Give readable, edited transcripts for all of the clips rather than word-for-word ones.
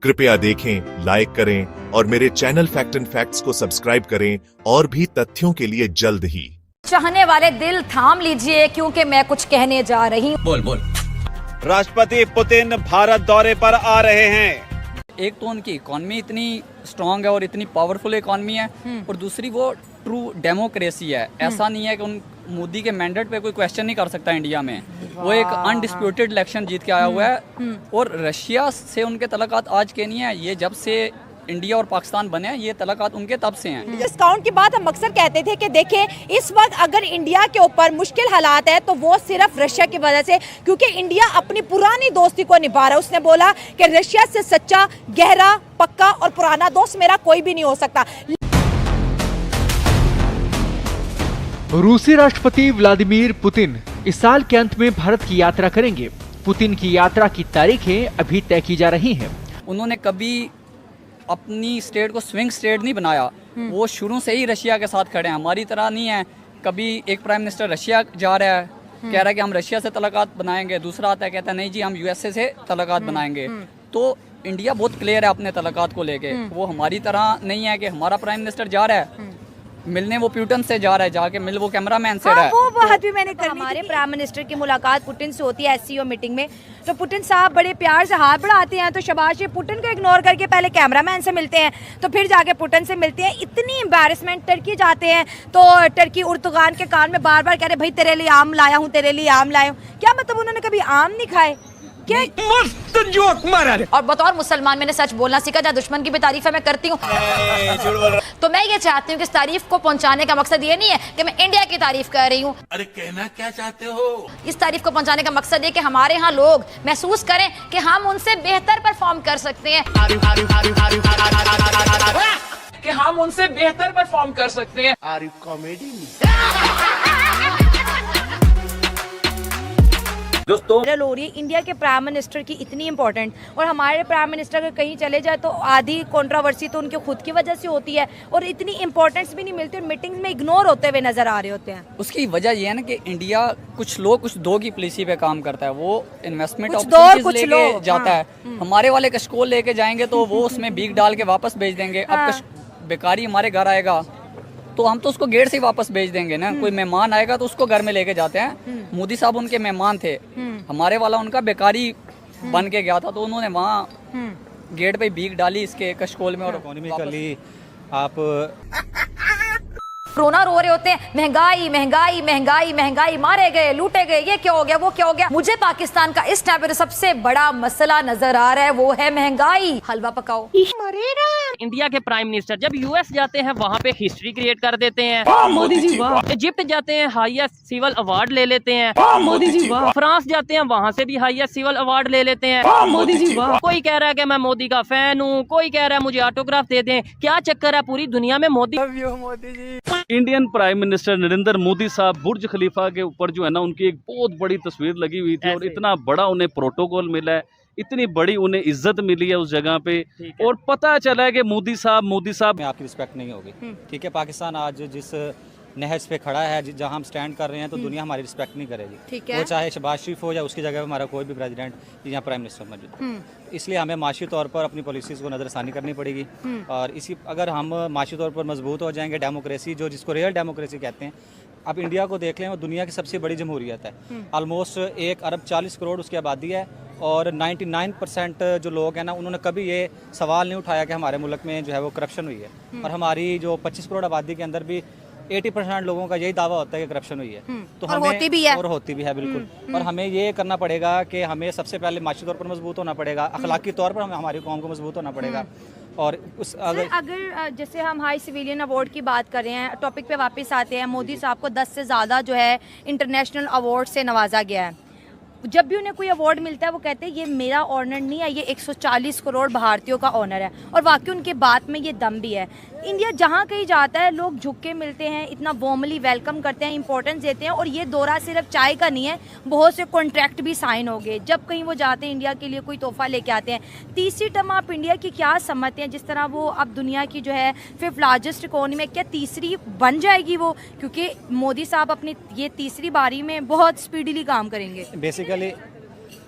कृपया देखें, लाइक करें और मेरे चैनल फैक्ट एंड फैक्ट्स को सब्सक्राइब करें और भी तथ्यों के लिए जल्द ही। चाहने वाले दिल थाम लीजिए क्योंकि मैं कुछ कहने जा रही हूँ। बोल। राष्ट्रपति पुतिन भारत दौरे पर आ रहे हैं। एक तो उनकी इकॉनमी इतनी स्ट्रांग है और इतनी पावरफुल इकॉनमी है, और दूसरी वो ट्रू डेमोक्रेसी है। ऐसा नहीं है कि उन मोदी के मैंडेट पे कोई क्वेश्चन नहीं कर सकता इंडिया में। वो एक अनडिस्प्यूटेड इलेक्शन जीत के आया हुआ है, और रशिया से उनके तल्लुकात आज के नहीं है, ये जब से इंडिया और पाकिस्तान बने हैं ये तल्लुकात उनके तब से हैं। डिस्काउंट की बात हम अक्सर कहते थे कि देखें इस वक्त अगर इंडिया के ऊपर मुश्किल हालात है तो वो सिर्फ रशिया की वजह से, क्योंकि इंडिया अपनी पुरानी दोस्ती को निभा रहा है। उसने बोला कि रशिया से सच्चा, गहरा, पक्का और पुराना दोस्त मेरा कोई भी नहीं हो सकता। रूसी राष्ट्रपति व्लादिमीर पुतिन इस साल के अंत में भारत की यात्रा करेंगे। पुतिन की यात्रा की तारीखें अभी तय की जा रही हैं। उन्होंने कभी अपनी स्टेट को स्विंग स्टेट नहीं बनाया, वो शुरू से ही रशिया के साथ खड़े हैं। हमारी तरह नहीं है, कभी एक प्राइम मिनिस्टर रशिया जा रहा है, कह रहा है कि हम रशिया से तल्लुकात बनाएंगे, दूसरा आता है कहता है नहीं जी हम यूएसए से तल्लुकात बनाएंगे। तो इंडिया बहुत क्लियर है अपने तल्लुकात को लेके। वो हमारी तरह नहीं है कि हमारा प्राइम मिनिस्टर जा रहा है मिलने, वो प्यूटन से जा रहा है, जाके मिल वो कैमरामैन से रहा है। वो बात भी मैंने करनी। हमारे प्राइम मिनिस्टर की मुलाकात पुतिन से होती है एससीओ मीटिंग में, तो पुतिन साहब बड़े प्यार से हाथ बढ़ाते हैं, तो शाबाश, पुतिन को इग्नोर करके पहले कैमरामैन से मिलते हैं, तो फिर जाके पुतिन से मिलते हैं। इतनी एम्बैरेसमेंट। टर्की जाते हैं तो टर्की उर्दुगान के कान में बार बार कह रहे भाई तेरे लिए आम लाया हूँ, तेरे लिए आम लाया हूँ। क्या मतलब उन्होंने कभी आम नहीं खाए? मस्त जोक मारा। और बतौर मुसलमान मैंने सच बोलना सीखा, जहाँ दुश्मन की भी तारीफ है मैं करती हूँ। तो मैं ये चाहती हूँ कि इस तारीफ को पहुँचाने का मकसद ये नहीं है कि मैं इंडिया की तारीफ कर रही हूँ। अरे कहना क्या चाहते हो? इस तारीफ को पहुँचाने का मकसद ये कि हमारे यहाँ लोग महसूस करें कि हम उनसे बेहतर परफॉर्म कर सकते हैं, कि हम उनसे बेहतर परफॉर्म कर सकते हैं। Are you comedy? दोस्तों हो रही है इंडिया के प्राइम मिनिस्टर की इतनी इंपॉर्टेंट, और हमारे प्राइम मिनिस्टर अगर कहीं चले जाए तो आधी कंट्रोवर्सी तो उनके खुद की वजह से होती है, और इतनी इंपॉर्टेंस भी नहीं मिलती, और मीटिंग्स में इग्नोर होते हुए नजर आ रहे होते हैं। उसकी वजह ये है ना कि इंडिया कुछ लोग कुछ दो की पॉलिसी पे काम करता है, वो इन्वेस्टमेंट कुछ लेके जाता है। हमारे वाले कशकोल लेके जाएंगे तो वो उसमें बीक डाल के वापस भेज देंगे। अब बेकारी हमारे घर आएगा तो हम तो उसको गेट से ही वापस भेज देंगे ना। कोई मेहमान आएगा तो उसको घर में लेके जाते हैं। मोदी साहब उनके मेहमान थे, हमारे वाला उनका बेकारी बन के गया था, तो उन्होंने वहाँ गेट पे भीख डाली इसके कशकोल में। और इकोनॉमिकली आप रोना रो रहे होते हैं, महंगाई महंगाई महंगाई महंगाई, मारे गए, लूटे गए, ये क्या हो गया, वो क्या हो गया। मुझे पाकिस्तान का इस टाइम पे सबसे बड़ा मसला नजर आ रहा है, वो है महंगाई। हलवा पकाओ। इंडिया के प्राइम मिनिस्टर जब यूएस जाते हैं वहाँ पे हिस्ट्री क्रिएट कर देते हैं। मोदी जी वाह। इजिप्ट जाते हैं हाईएस्ट सिविल अवार्ड ले लेते हैं। मोदी जी वाह। फ्रांस जाते हैं वहाँ से भी हाईएस्ट सिविल अवार्ड ले लेते हैं। मोदी जी वाह। कोई कह रहा है कि मैं मोदी का फैन हूँ, कोई कह रहा है मुझे ऑटोग्राफ दे दें। क्या चक्कर है पूरी दुनिया में Modi ji. Indian prime minister Narendra Modi साहब बुर्ज खलीफा के ऊपर जो है ना उनकी एक बहुत बड़ी तस्वीर लगी हुई थी, और इतना बड़ा उन्हें प्रोटोकॉल मिला है, इतनी बड़ी उन्हें इज्जत मिली है उस जगह पे, और पता चला है कि मोदी साहब में आपकी रिस्पेक्ट नहीं होगी। ठीक है, पाकिस्तान आज जिस नहज पे खड़ा है, जहां हम स्टैंड कर रहे हैं, तो दुनिया हमारी रिस्पेक्ट नहीं करेगी। वो चाहे शहबाज शरीफ हो या उसकी जगह हमारा कोई भी प्रेसिडेंट या प्राइम मिनिस्टर मौजूद। इसलिए हमें माशी तौर पर अपनी पॉलिसीज़ को नज़रसानी करनी पड़ेगी, और इसी अगर हम माशी तौर पर मजबूत हो जाएंगे, डेमोक्रेसी जो जिसको रियल डेमोक्रेसी कहते हैं, अब इंडिया को देख लें, वो दुनिया की सबसे बड़ी जमहूरियत है। ऑलमोस्ट 1 अरब 40 करोड़ उसकी आबादी है, और 99% जो लोग हैं ना उन्होंने कभी ये सवाल नहीं उठाया कि हमारे मुल्क में जो है वो करप्शन हुई है। और हमारी जो 25 करोड़ आबादी के अंदर भी 80% लोगों का यही दावा होता है कि करप्शन हुई है। तो और हमें होती भी है बिल्कुल। और हमें ये करना पड़ेगा कि हमें सबसे पहले माशी तौर पर मजबूत होना पड़ेगा, अखलाकी तौर पर हमें हमारी कौम को मजबूत होना पड़ेगा। और उस अगर जैसे हम हाई सिविलियन अवार्ड की बात कर रहे हैं, टॉपिक पे वापस आते हैं, मोदी साहब को 10 से ज़्यादा जो है इंटरनेशनल अवार्ड से नवाजा गया है। जब भी उन्हें कोई अवार्ड मिलता है वो कहते हैं ये मेरा ऑनर नहीं है, ये 140 करोड़ भारतीयों का ऑनर है, और वाकई उनके बात में ये दम भी है। इंडिया जहाँ कहीं जाता है लोग झुक के मिलते हैं, इतना वार्मली वेलकम करते हैं, इंपॉर्टेंस देते हैं। और ये दौरा सिर्फ चाय का नहीं है, बहुत से कॉन्ट्रैक्ट भी साइन हो गए। जब कहीं वो जाते हैं इंडिया के लिए कोई तोहफा लेके आते हैं। तीसरी टर्म आप इंडिया की क्या समझते हैं, जिस तरह वो अब दुनिया की जो है 5th लार्जेस्ट इकोनॉमी में, क्या तीसरी बन जाएगी वो? क्योंकि मोदी साहब अपनी ये तीसरी बारी में बहुत स्पीडीली काम करेंगे।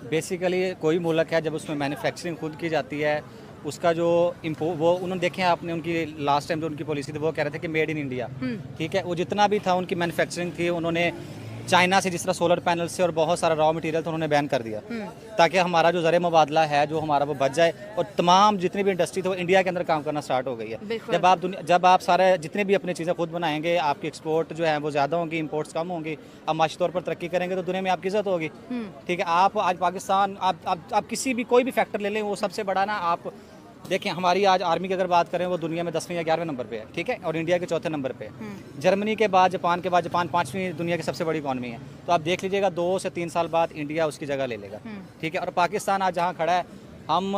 बेसिकली कोई मुल्क है जब उसमें मैन्युफैक्चरिंग खुद की जाती है, उसका जो वो उन्होंने देखे हैं आपने, उनकी लास्ट टाइम जो उनकी पॉलिसी थी वो कह रहे थे कि मेड इन इंडिया, ठीक है। वो जितना भी था उनकी मैन्युफैक्चरिंग थी, उन्होंने चाइना से जिस तरह सोलर पैनल से और बहुत सारा रॉ मटेरियल तो उन्होंने बैन कर दिया, ताकि हमारा जो ज़र मुबादला है जो हमारा वो बच जाए, और तमाम जितनी भी इंडस्ट्री थी वो इंडिया के अंदर काम करना स्टार्ट हो गई है। जब आप सारे जितने भी अपनी चीज़ें खुद बनाएंगे, आपकी एक्सपोर्ट जो है वो ज़्यादा होंगी, इंपोर्ट्स कम होंगी, आप माशी तौर पर तरक्की करेंगे तो दुनिया में आपकी इज्जत होगी, ठीक है। आप आज पाकिस्तान, आप किसी भी कोई भी फैक्टर ले लें, वो सबसे बड़ा ना, आप देखें हमारी आज आर्मी की अगर बात करें वो दुनिया में 10वें या 11वें नंबर पे है, ठीक है, और इंडिया के चौथे नंबर पे है। जर्मनी के बाद, जापान के बाद, जापान 5वीं दुनिया की सबसे बड़ी इकॉनमी है। तो आप देख लीजिएगा 2 से 3 साल बाद इंडिया उसकी जगह ले लेगा, ठीक है। और पाकिस्तान आज जहाँ खड़ा है, हम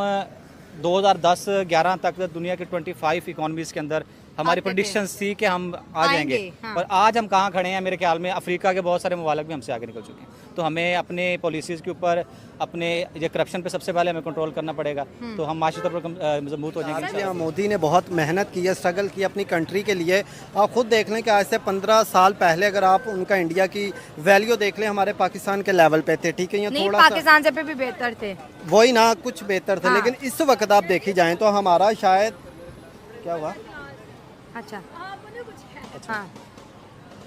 2010-11 तक दुनिया के 25 इकॉनमीज़ के अंदर हमारी प्रेडिक्शंस थी कि हम आ जाएंगे, पर आज हम कहाँ खड़े हैं, मेरे ख्याल में अफ्रीका के बहुत सारे ममालिक भी हमसे आगे निकल चुके हैं। तो हमें अपने पॉलिसीज़ के ऊपर, अपने ये करप्शन पे सबसे पहले हमें कंट्रोल करना पड़ेगा, तो हम माशी तौर पर मजबूत हो जाएंगे। मोदी ने बहुत मेहनत की है, स्ट्रगल की अपनी कंट्री के लिए। आप खुद देख लें कि आज से 15 साल पहले अगर आप उनका इंडिया की वैल्यू देख लें, हमारे पाकिस्तान के लेवल पे थे, ठीक है, ये थोड़ा पाकिस्तान से भी बेहतर थे, वही ना, कुछ बेहतर थे। लेकिन इस वक्त आप देखी जाएँ तो हमारा शायद क्या हुआ, अच्छा हाँ,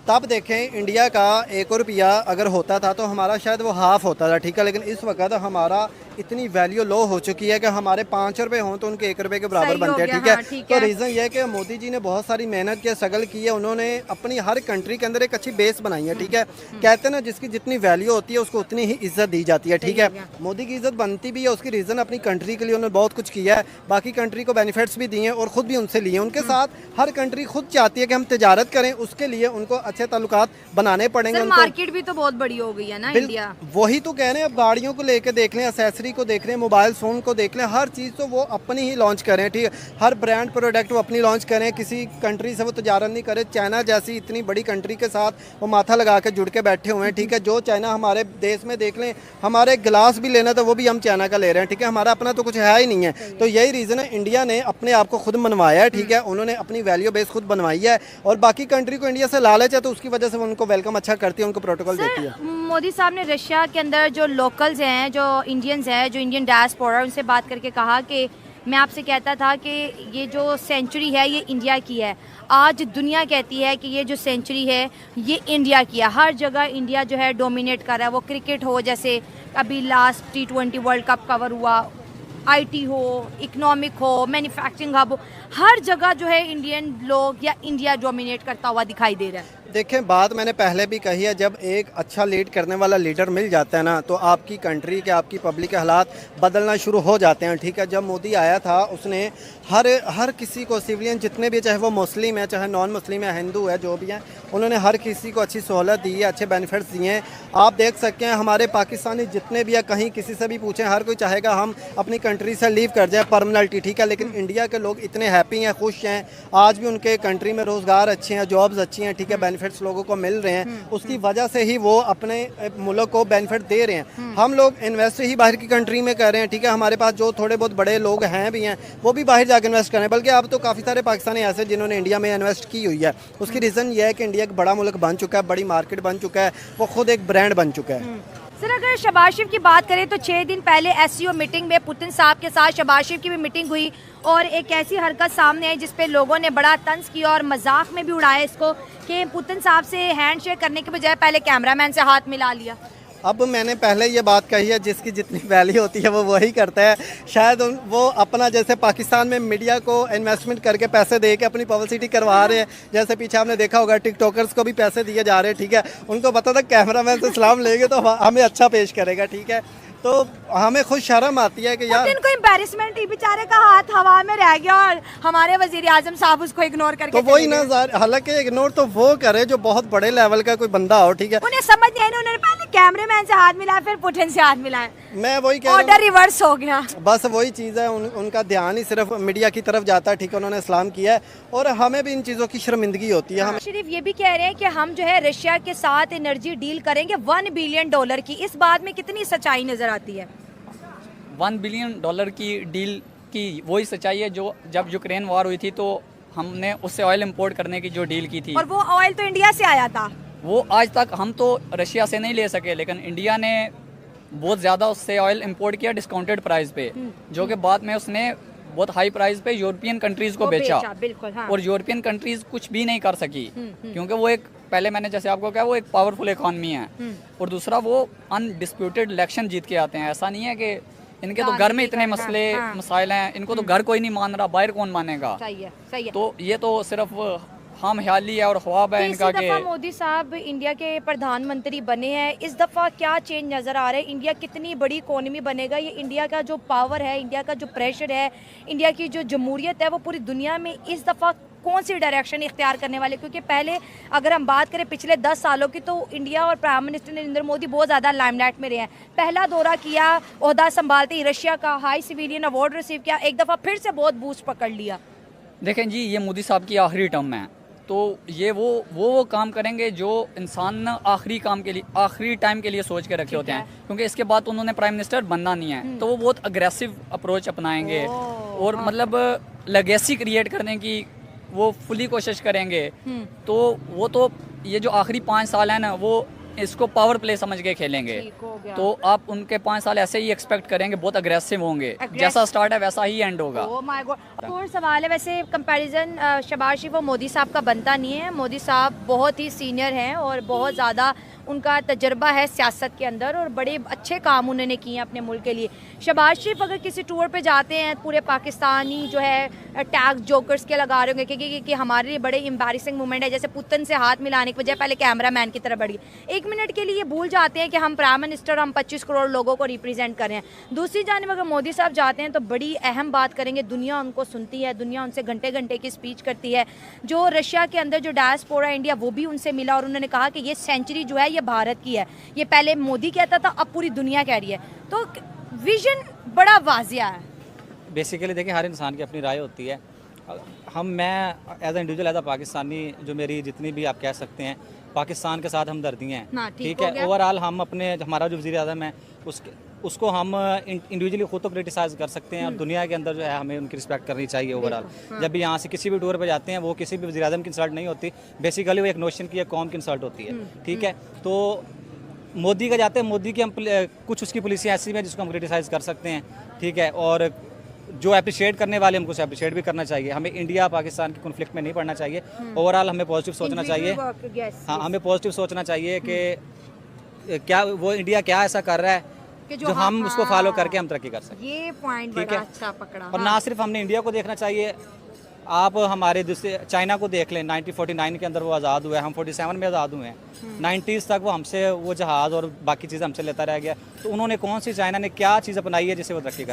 तब देखें इंडिया का 1 रुपया अगर होता था तो हमारा शायद वो हाफ होता था, ठीक है। लेकिन इस वक्त हमारा इतनी वैल्यू लो हो चुकी है कि हमारे 5 रुपए हों तो उनके 1 रुपए के बराबर बनते हैं, ठीक है। तो रीज़न ये है कि मोदी जी ने बहुत सारी मेहनत की, स्ट्रगल की है, उन्होंने अपनी हर कंट्री के अंदर एक अच्छी बेस बनाई है, ठीक है। कहते हैं ना, जिसकी जितनी वैल्यू होती है उसको उतनी ही इज्जत दी जाती है, ठीक है। मोदी की इज्जत बनती भी है, उसकी रीज़न अपनी कंट्री के लिए उन्होंने बहुत कुछ किया है, बाकी कंट्री को बेनिफिट्स भी दिए हैं और ख़ुद भी उनसे लिए। उनके साथ हर कंट्री खुद चाहती है कि हम तिजारत करें, उसके लिए उनको अच्छे ताल्लुकात बनाने पड़ेंगे। मार्केट भी तो बहुत बड़ी हो गई है ना इंडिया, वही तो कह रहे हैं। अब गाड़ियों को लेके देख लें, एक्सेसरी को देख लें, मोबाइल फ़ोन को देख लें, हर चीज़ तो वो अपनी ही लॉन्च करें, ठीक है। हर ब्रांड प्रोडक्ट वो अपनी लॉन्च करें, किसी कंट्री से वो तजारत नहीं करें। चाइना जैसी इतनी बड़ी कंट्री के साथ वो माथा लगा के जुड़ के बैठे हुए हैं, ठीक है। जो चाइना हमारे देश में देख लें, हमारे गिलास भी लेना तो वो भी हम चाइना का ले रहे हैं, ठीक है। हमारा अपना तो कुछ है ही नहीं है। तो यही रीज़न है, इंडिया ने अपने आप को खुद मनवाया है, ठीक है। उन्होंने अपनी वैल्यू बेस खुद बनवाई है, और बाकी कंट्री को इंडिया से लालच है तो उसकी वजह से उनको वेलकम अच्छा करती है, उनको प्रोटोकॉल देती है। मोदी साहब ने रशिया के अंदर जो लोकल्स हैं, जो इंडियंस हैं, जो इंडियन डायस्पोरा, उनसे बात करके कहा कि मैं आपसे कहता था कि ये जो सेंचुरी है ये इंडिया की है। आज दुनिया कहती है कि ये जो सेंचुरी है ये इंडिया की है। हर जगह इंडिया जो है डोमिनेट कर रहा है, वो क्रिकेट हो, जैसे अभी last T20 world cup cover हुआ, IT हो, इकोनॉमिक हो, मैन्युफैक्चरिंग हब हो, हर जगह जो है इंडियन लोग या इंडिया डोमिनेट करता हुआ दिखाई दे रहा है। देखें, बात मैंने पहले भी कही है, जब एक अच्छा लीड करने वाला लीडर मिल जाता है ना, तो आपकी कंट्री के, आपकी पब्लिक के हालात बदलना शुरू हो जाते हैं, ठीक है। जब मोदी आया था उसने हर किसी को, सिविलियन जितने भी, चाहे वो मुस्लिम है चाहे नॉन मुस्लिम है, हिंदू है, जो भी है, उन्होंने हर किसी को अच्छी सहूलत दी है, अच्छे बेनिफिट्स दिए हैं। आप देख सकते हैं हमारे पाकिस्तानी जितने भी है, कहीं किसी से भी पूछें, हर कोई चाहेगा हम अपनी कंट्री से लीव कर जाए परमानेंटली, ठीक है। लेकिन इंडिया के लोग इतने हैप्पी हैं, खुश हैं, आज भी उनके कंट्री में रोज़गार अच्छे हैं, जॉब्स अच्छी हैं, ठीक है, बेनिफिट्स लोगों को मिल रहे हैं। उसकी वजह से ही वो अपने मुल्क को बेनिफिट दे रहे हैं। हम लोग इन्वेस्ट ही बाहर की कंट्री में कर रहे हैं, ठीक है। हमारे पास जो थोड़े बहुत बड़े लोग हैं भी हैं, वो भी बाहर जाकर इन्वेस्ट कर रहे हैं, बल्कि अब तो काफ़ी सारे पाकिस्तानी ऐसे जिन्होंने इंडिया में इन्वेस्ट की हुई है। उसकी रीज़न ये है कि इंडिया एक बड़ा मुल्क बन चुका है, बड़ी मार्केट बन चुका है, वो खुद एक ब्रांड बन चुका है। सर, अगर शहबाज शरीफ की बात करें तो 6 दिन पहले SCO मीटिंग में पुतिन साहब के साथ शहबाज शरीफ की भी मीटिंग हुई, और एक ऐसी हरकत सामने आई जिसपे लोगों ने बड़ा तंज किया और मजाक में भी उड़ाया इसको कि पुतिन साहब से हैंड शेक करने के बजाय पहले कैमरामैन से हाथ मिला लिया। अब मैंने पहले ये बात कही है, जिसकी जितनी वैल्यू होती है वो वही करता है। शायद वो अपना, जैसे पाकिस्तान में मीडिया को इन्वेस्टमेंट करके पैसे दे के अपनी पब्लिसिटी करवा रहे हैं, जैसे पीछे आपने देखा होगा टिकटॉकर्स को भी पैसे दिए जा रहे हैं, ठीक है। उनको पता था कैमरामैन से सलाम लेंगे तो हमें अच्छा पेश करेगा, ठीक है। तो हमें खुद शर्म आती है कि यार इनको एम्बैरेसमेंट, बेचारे का हाथ हवा में रह गया और हमारे वजीर आजम साहब उसको इग्नोर करके, तो वही ना, हालांकि इग्नोर तो वो करे जो बहुत बड़े लेवल का कोई बंदा हो, ठीक है। उन्हें समझ नहीं, उन्होंने पहले कैमरामैन से हाथ मिलाया, फिर पुतिन से हाथ मिलाया। मैं वही कह रहा हूं, ऑर्डर रिवर्स हो गया। बस वही चीज़ है, उनका ध्यान ही सिर्फ मीडिया की तरफ जाता है, ठीक है। उन्होंने इस्लाम किया है और हमें भी इन चीज़ों की शर्मिंदगी होती है। हम शरीफ ये भी कह रहे हैं कि हम जो है रशिया के साथ एनर्जी डील करेंगे $1 बिलियन की। इस बात में कितनी सच्चाई नजर आती है? $1 बिलियन की डील की वही सच्चाई है जो जब यूक्रेन वॉर हुई थी तो हमने उससे ऑयल इंपोर्ट करने की जो डील की थी, और वो ऑयल तो इंडिया से आया था। वो आज तक हम तो रशिया से नहीं ले सके, लेकिन इंडिया ने बहुत ज़्यादा उससे ऑयल इंपोर्ट किया डिस्काउंटेड प्राइस पे, जो कि बाद में उसने बहुत हाई प्राइस पे यूरोपियन कंट्रीज को बेचा। बिल्कुल, हाँ। और यूरोपियन कंट्रीज कुछ भी नहीं कर सकी, क्योंकि वो एक, पहले मैंने जैसे आपको कहा, वो एक पावरफुल इकॉनमी है, और दूसरा वो अनडिस्प्यूटेड इलेक्शन जीत के आते हैं। ऐसा नहीं है कि इनके तो घर में इतने मसले मसाइल हैं, इनको तो घर कोई नहीं मान रहा, बाहर कौन मानेगा। सही है, सही है। तो ये तो सिर्फ हम ख्याली है और ख्वाब है इनका। तीसरी दफा मोदी साहब इंडिया के प्रधानमंत्री बने हैं, इस दफ़ा क्या चेंज नज़र आ रहा है? इंडिया कितनी बड़ी इकोनॉमी बनेगा? ये इंडिया का जो पावर है, इंडिया का जो प्रेशर है, इंडिया की जो जमहूरियत है, वो पूरी दुनिया में इस दफ़ा कौन सी डायरेक्शन इख्तियार करने वाले? क्योंकि पहले अगर हम बात करें पिछले 10 सालों की, तो इंडिया और प्राइम मिनिस्टर नरेंद्र मोदी बहुत ज़्यादा लाइमलाइट में रहे हैं। पहला दौरा किया, ओहदा संभालते ही रशिया का हाई सिविलियन अवार्ड रिसीव किया, एक दफ़ा फिर से बहुत बूस्ट पकड़ लिया। देखें जी, ये मोदी साहब की आखिरी टर्म है, तो ये वो काम करेंगे जो इंसान आखिरी काम के लिए, आखिरी टाइम के लिए सोच के रखे होते हैं, क्योंकि इसके बाद तो उन्होंने प्राइम मिनिस्टर बनना नहीं है। तो वो बहुत अग्रेसिव अप्रोच अपनाएंगे और मतलब लेगेसी क्रिएट करने की वो फुली कोशिश करेंगे। तो वो तो ये जो आखिरी 5 साल है ना, वो इसको पावर प्ले समझ के खेलेंगे। तो आप उनके 5 साल ऐसे ही एक्सपेक्ट करेंगे, बहुत अग्रेसिव होंगे, जैसा स्टार्ट है वैसा ही एंड होगा। Oh my God. और सवाल है, वैसे कंपैरिजन शहबाज शरीफ और मोदी साहब का बनता नहीं है। मोदी साहब बहुत ही सीनियर हैं और बहुत ज़्यादा उनका तजर्बा है सियासत के अंदर, और बड़े अच्छे काम उन्होंने किए हैं अपने मुल्क के लिए। शहबाज शरीफ अगर किसी टूर पे जाते हैं, पूरे पाकिस्तानी जो है टैग जोकर्स के लगा रहे होंगे कि हमारे लिए बड़े एम्बैरेसिंग मोमेंट है, जैसे पुतन से हाथ मिलाने की बजाय पहले कैमरा मैन की तरफ बढ़ गए। 1 मिनट के लिए भूल जाते हैं कि हम प्राइम मिनिस्टर, हम 25 करोड़ लोगों को रिप्रेजेंट कर रहे हैं। दूसरी जानिब अगर मोदी साहब जाते हैं तो बड़ी अहम बात करेंगे, दुनिया उनको सुनती है, दुनिया उनसे घंटे घंटे की स्पीच करती है। जो रशिया के अंदर जो डायस्पोरा इंडिया, वो भी उनसे मिला और उन्होंने कहा कि ये सेंचुरी जो है ये भारत की है। ये पहले मोदी कहता था, अब पूरी दुनिया कह रही है। तो विजन बड़ा वाजिया है। बेसिकली देखिए, हर इंसान की अपनी राय होती है। मैं as a individual, as a Pakistani, जो मेरी जितनी भी आप कह सकते हैं पाकिस्तान के साथ हमदर्दी हैं, ठीक है। ओवरऑल हम अपने, हमारा जो वज़ीर आज़म है उसको हम इंडिविजुअली खुद तो क्रिटिसाइज़ कर सकते हैं, और दुनिया के अंदर जो है हमें उनकी रिस्पेक्ट करनी चाहिए। ओवरऑल जब भी यहाँ से किसी भी टूर पे जाते हैं, वो किसी भी वज़ीर आज़म की इंसल्ट नहीं होती, बेसिकली वो एक नोशन की, एक कौम की इंसल्ट होती है, ठीक है। तो मोदी का जाते हैं, मोदी की हम कुछ उसकी पॉलिसियाँ ऐसी हैं जिसको हम क्रिटिसाइज़ कर सकते हैं, ठीक है। और जो अप्रिशिएट करने वाले, हमको अप्रिशिएट भी करना चाहिए। हमें इंडिया पाकिस्तान के कॉन्फ्लिक्ट में नहीं पड़ना चाहिए। ओवरऑल हमें पॉजिटिव सोचना चाहिए। हाँ, हमें पॉजिटिव सोचना चाहिए कि क्या वो इंडिया क्या ऐसा कर रहा है जो हम उसको फॉलो करके हम तरक्की कर सकें। ये पॉइंट बड़ा अच्छा पकड़ा। और ना सिर्फ हमने इंडिया को देखना चाहिए, आप हमारे दूसरे चाइना को देख लें। 1949 के अंदर वो आज़ाद हुआ है, हम 47 में आज़ाद हुए हैं। 90s तक वो हमसे वो जहाज़ और बाकी चीज़ें हमसे लेता रह गया। तो उन्होंने कौन सी, चाइना ने क्या चीज़ अपनाई है जिससे वो तरक्की कर